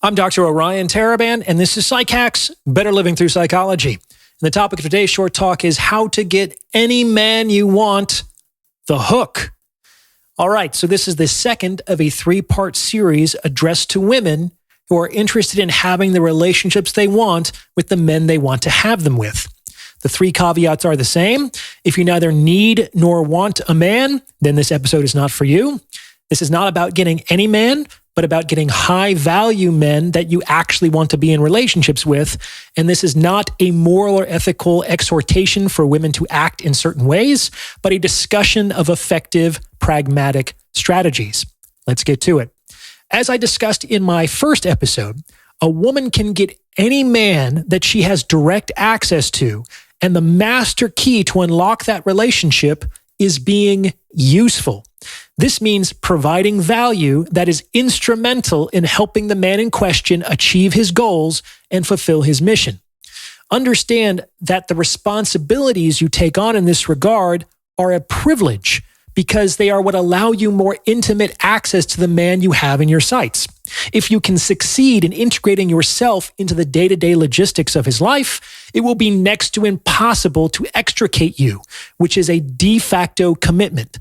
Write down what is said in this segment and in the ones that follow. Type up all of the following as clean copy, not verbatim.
I'm Dr. Orion Taraban, and this is Psych Hacks, Better Living Through Psychology. And the topic of today's short talk is how to get any man you want the hook. All right, so this is the second of a three-part series addressed to women who are interested in having the relationships they want with the men they want to have them with. The three caveats are the same. If you neither need nor want a man, then this episode is not for you. This is not about getting any man, but about getting high-value men that you actually want to be in relationships with. And this is not a moral or ethical exhortation for women to act in certain ways, but a discussion of effective, pragmatic strategies. Let's get to it. As I discussed in my first episode, a woman can get any man that she has direct access to, and the master key to unlock that relationship is being useful. This means providing value that is instrumental in helping the man in question achieve his goals and fulfill his mission. Understand that the responsibilities you take on in this regard are a privilege because they are what allow you more intimate access to the man you have in your sights. If you can succeed in integrating yourself into the day-to-day logistics of his life, it will be next to impossible to extricate you, which is a de facto commitment.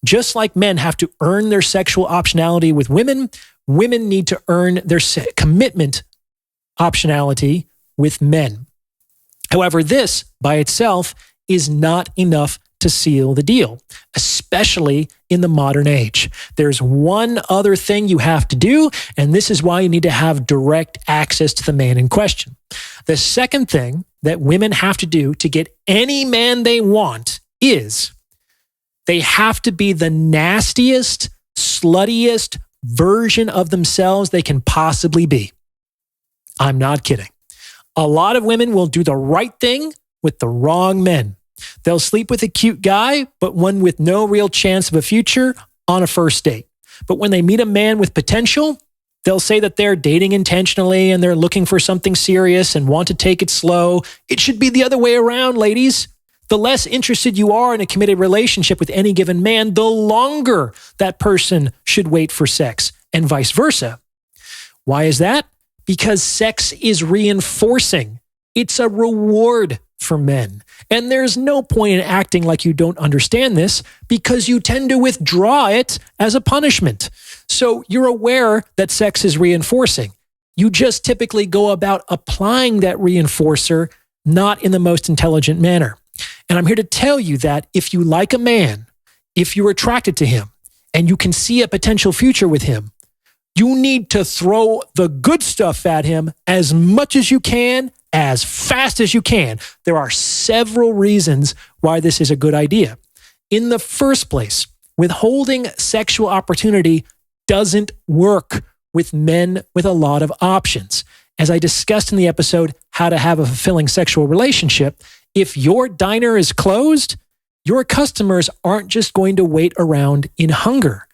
Just like men have to earn their sexual optionality with women, women need to earn their commitment optionality with men. However, this by itself is not enough to seal the deal, especially in the modern age. There's one other thing you have to do, and this is why you need to have direct access to the man in question. The second thing that women have to do to get any man they want is they have to be the nastiest, sluttiest version of themselves they can possibly be. I'm not kidding. A lot of women will do the right thing with the wrong men. They'll sleep with a cute guy, but one with no real chance of a future on a first date. But when they meet a man with potential, they'll say that they're dating intentionally and they're looking for something serious and want to take it slow. It should be the other way around, ladies. The less interested you are in a committed relationship with any given man, the longer that person should wait for sex, and vice versa. Why is that? Because sex is reinforcing. It's a reward for men. And there's no point in acting like you don't understand this because you tend to withdraw it as a punishment. So you're aware that sex is reinforcing. You just typically go about applying that reinforcer not in the most intelligent manner. And I'm here to tell you that if you like a man, if you're attracted to him, and you can see a potential future with him, you need to throw the good stuff at him as much as you can, as fast as you can. There are several reasons why this is a good idea. In the first place, withholding sexual opportunity doesn't work with men with a lot of options. As I discussed in the episode, How to Have a Fulfilling Sexual Relationship, if your diner is closed, your customers aren't just going to wait around in hunger.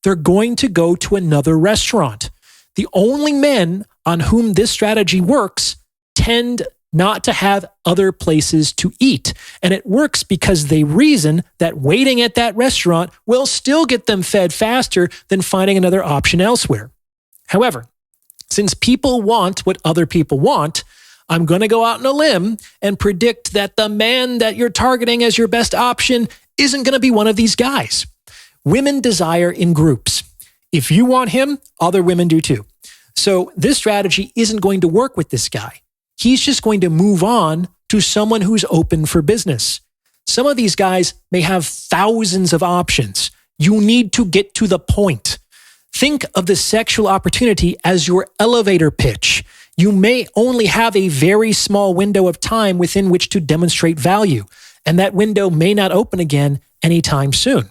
They're going to go to another restaurant. The only men on whom this strategy works tend not to have other places to eat. And it works because they reason that waiting at that restaurant will still get them fed faster than finding another option elsewhere. However, since people want what other people want, I'm going to go out on a limb and predict that the man that you're targeting as your best option isn't going to be one of these guys. Women desire in groups. If you want him, other women do too. So this strategy isn't going to work with this guy. He's just going to move on to someone who's open for business. Some of these guys may have thousands of options. You need to get to the point. Think of the sexual opportunity as your elevator pitch. You may only have a very small window of time within which to demonstrate value, and that window may not open again anytime soon.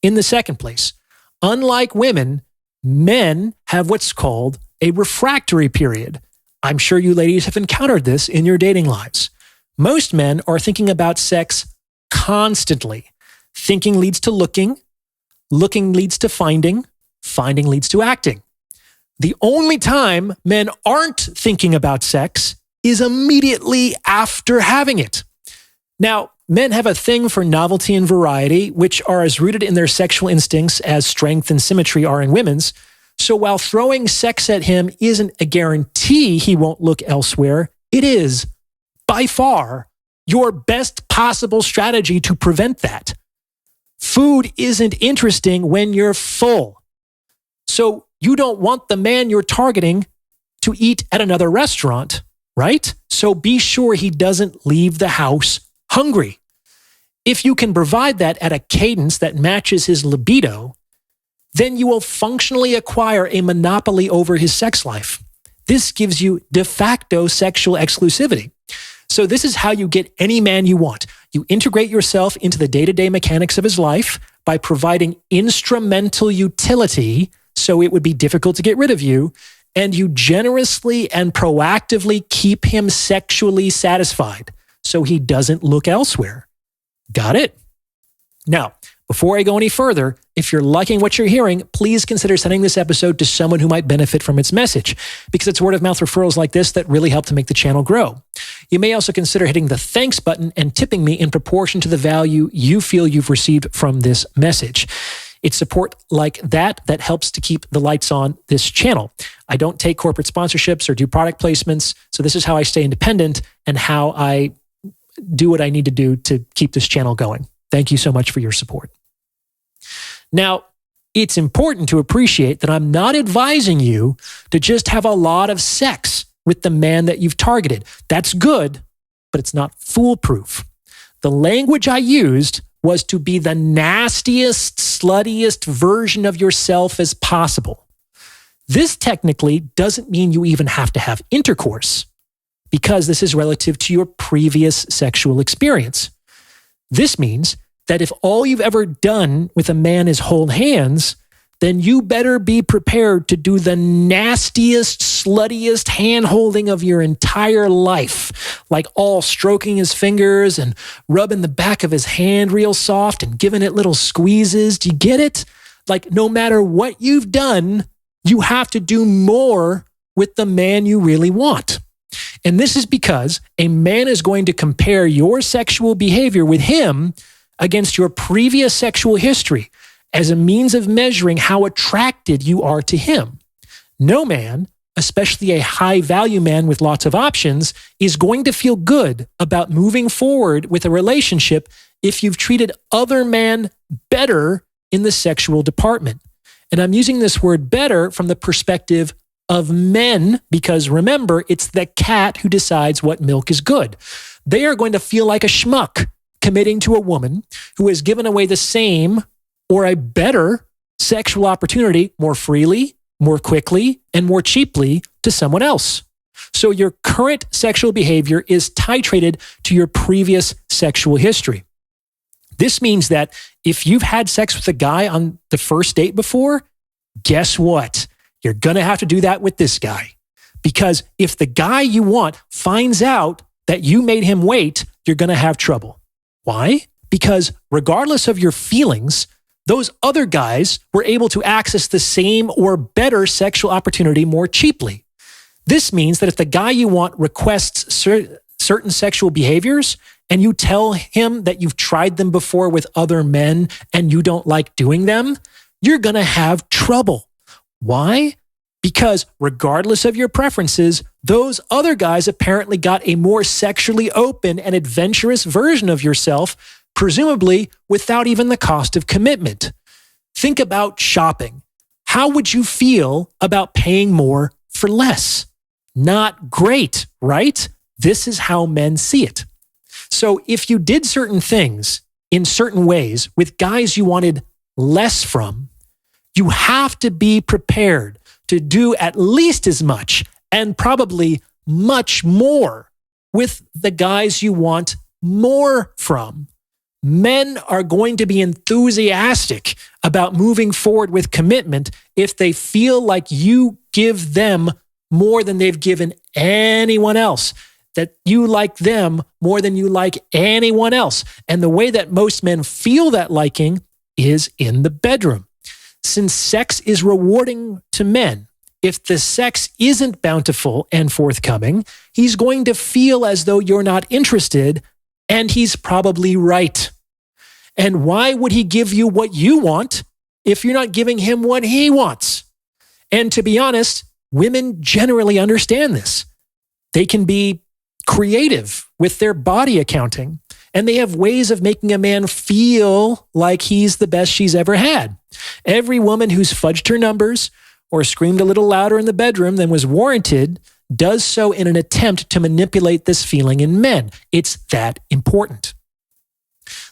In the second place, unlike women, men have what's called a refractory period. I'm sure you ladies have encountered this in your dating lives. Most men are thinking about sex constantly. Thinking leads to looking leads to finding leads to acting. The only time men aren't thinking about sex is immediately after having it. Now, men have a thing for novelty and variety, which are as rooted in their sexual instincts as strength and symmetry are in women's. So while throwing sex at him isn't a guarantee he won't look elsewhere, it is, by far, your best possible strategy to prevent that. Food isn't interesting when you're full. So you don't want the man you're targeting to eat at another restaurant, right? So be sure he doesn't leave the house hungry. If you can provide that at a cadence that matches his libido, then you will functionally acquire a monopoly over his sex life. This gives you de facto sexual exclusivity. So this is how you get any man you want. You integrate yourself into the day-to-day mechanics of his life by providing instrumental utility, so it would be difficult to get rid of you, and you generously and proactively keep him sexually satisfied so he doesn't look elsewhere. Got it? Now, before I go any further, if you're liking what you're hearing, please consider sending this episode to someone who might benefit from its message, because it's word-of-mouth referrals like this that really help to make the channel grow. You may also consider hitting the thanks button and tipping me in proportion to the value you feel you've received from this message. It's support like that that helps to keep the lights on this channel. I don't take corporate sponsorships or do product placements, so this is how I stay independent and how I do what I need to do to keep this channel going. Thank you so much for your support. Now, it's important to appreciate that I'm not advising you to just have a lot of sex with the man that you've targeted. That's good, but it's not foolproof. The language I used was to be the nastiest, sluttiest version of yourself as possible. This technically doesn't mean you even have to have intercourse, because this is relative to your previous sexual experience. This means that if all you've ever done with a man is hold hands, then you better be prepared to do the nastiest, sluttiest hand-holding of your entire life, like all stroking his fingers and rubbing the back of his hand real soft and giving it little squeezes. Do you get it? Like, no matter what you've done, you have to do more with the man you really want. And this is because a man is going to compare your sexual behavior with him against your previous sexual history as a means of measuring how attracted you are to him. No man, especially a high-value man with lots of options, is going to feel good about moving forward with a relationship if you've treated other men better in the sexual department. And I'm using this word better from the perspective of men, because remember, it's the cat who decides what milk is good. They are going to feel like a schmuck committing to a woman who has given away the same or a better sexual opportunity more freely, more quickly, and more cheaply to someone else. So your current sexual behavior is titrated to your previous sexual history. This means that if you've had sex with a guy on the first date before, guess what? You're going to have to do that with this guy. Because if the guy you want finds out that you made him wait, you're going to have trouble. Why? Because regardless of your feelings, those other guys were able to access the same or better sexual opportunity more cheaply. This means that if the guy you want requests certain sexual behaviors and you tell him that you've tried them before with other men and you don't like doing them, you're going to have trouble. Why? Because regardless of your preferences, those other guys apparently got a more sexually open and adventurous version of yourself, presumably without even the cost of commitment. Think about shopping. How would you feel about paying more for less? Not great, right? This is how men see it. So if you did certain things in certain ways with guys you wanted less from, you have to be prepared to do at least as much and probably much more with the guys you want more from. Men are going to be enthusiastic about moving forward with commitment if they feel like you give them more than they've given anyone else, that you like them more than you like anyone else. And the way that most men feel that liking is in the bedroom. Since sex is rewarding to men, if the sex isn't bountiful and forthcoming, he's going to feel as though you're not interested, and he's probably right. And why would he give you what you want if you're not giving him what he wants? And to be honest, women generally understand this. They can be creative with their body accounting, and they have ways of making a man feel like he's the best she's ever had. Every woman who's fudged her numbers or screamed a little louder in the bedroom than was warranted does so in an attempt to manipulate this feeling in men. It's that important.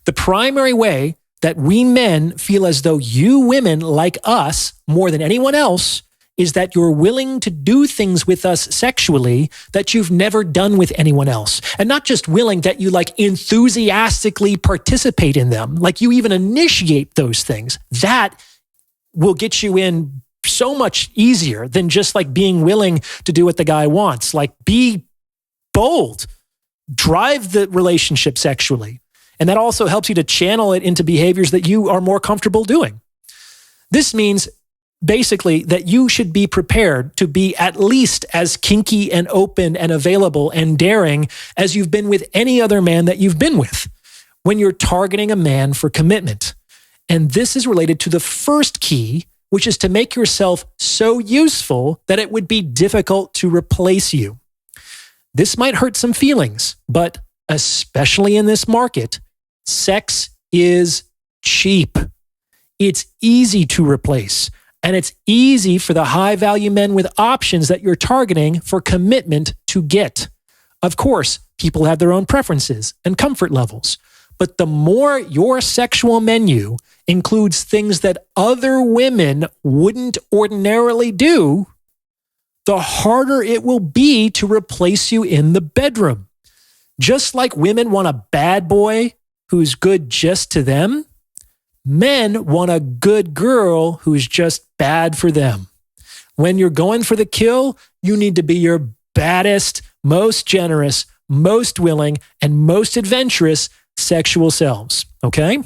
The primary way that we men feel as though you women like us more than anyone else is that you're willing to do things with us sexually that you've never done with anyone else. And not just willing, that you like enthusiastically participate in them, like you even initiate those things. That will get you in so much easier than just like being willing to do what the guy wants. Like, be bold, drive the relationship sexually. And that also helps you to channel it into behaviors that you are more comfortable doing. This means basically that you should be prepared to be at least as kinky and open and available and daring as you've been with any other man that you've been with when you're targeting a man for commitment. And this is related to the first key, which is to make yourself so useful that it would be difficult to replace you. This might hurt some feelings, but especially in this market, sex is cheap. It's easy to replace. And it's easy for the high-value men with options that you're targeting for commitment to get. Of course, people have their own preferences and comfort levels. But the more your sexual menu includes things that other women wouldn't ordinarily do, the harder it will be to replace you in the bedroom. Just like women want a bad boy who's good just to them, men want a good girl who's just bad for them. When you're going for the kill, you need to be your baddest, most generous, most willing, and most adventurous sexual selves, okay?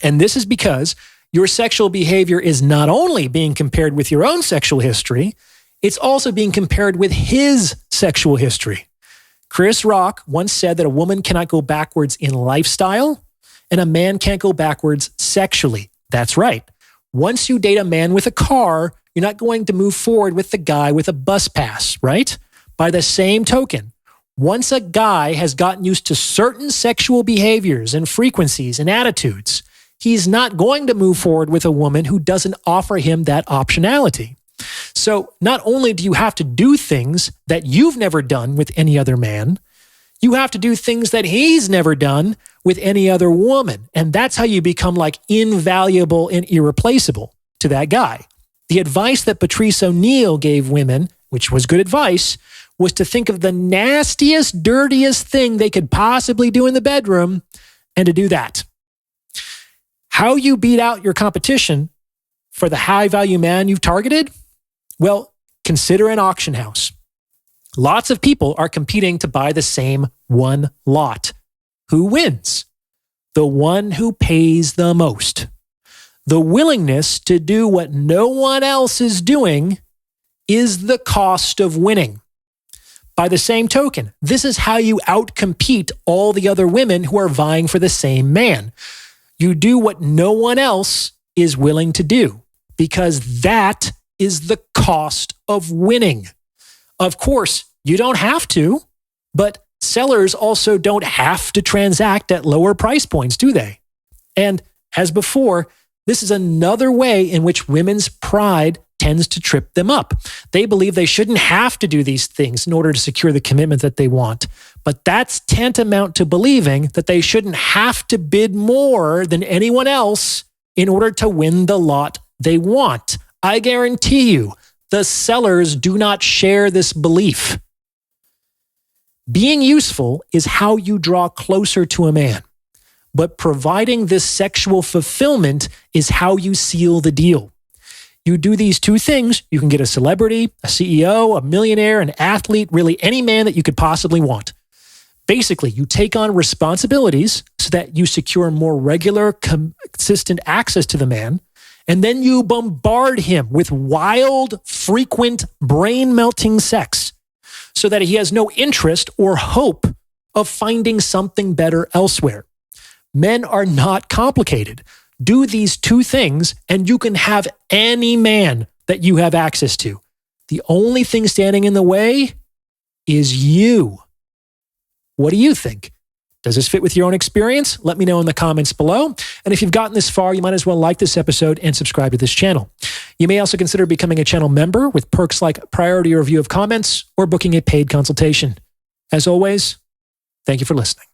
And this is because your sexual behavior is not only being compared with your own sexual history, it's also being compared with his sexual history. Chris Rock once said that a woman cannot go backwards in lifestyle, and a man can't go backwards sexually. That's right. Once you date a man with a car, you're not going to move forward with the guy with a bus pass, right? By the same token, once a guy has gotten used to certain sexual behaviors and frequencies and attitudes, he's not going to move forward with a woman who doesn't offer him that optionality. So not only do you have to do things that you've never done with any other man, you have to do things that he's never done with any other woman. And that's how you become like invaluable and irreplaceable to that guy. The advice that Patrice O'Neal gave women, which was good advice, was to think of the nastiest, dirtiest thing they could possibly do in the bedroom and to do that. How you beat out your competition for the high-value man you've targeted? Well, consider an auction house. Lots of people are competing to buy the same one lot. Who wins? The one who pays the most. The willingness to do what no one else is doing is the cost of winning. By the same token, this is how you outcompete all the other women who are vying for the same man. You do what no one else is willing to do, because that is the cost of winning. Of course, you don't have to, but sellers also don't have to transact at lower price points, do they? And as before, this is another way in which women's pride tends to trip them up. They believe they shouldn't have to do these things in order to secure the commitment that they want. But that's tantamount to believing that they shouldn't have to bid more than anyone else in order to win the lot they want. I guarantee you, the sellers do not share this belief. Being useful is how you draw closer to a man, but providing this sexual fulfillment is how you seal the deal. You do these two things, you can get a celebrity, a CEO, a millionaire, an athlete, really any man that you could possibly want. Basically, you take on responsibilities so that you secure more regular, consistent access to the man, and then you bombard him with wild, frequent, brain-melting sex so that he has no interest or hope of finding something better elsewhere. Men are not complicated. Do these two things and you can have any man that you have access to. The only thing standing in the way is you. What do you think? Does this fit with your own experience? Let me know in the comments below. And if you've gotten this far, you might as well like this episode and subscribe to this channel. You may also consider becoming a channel member with perks like priority review of comments or booking a paid consultation. As always, thank you for listening.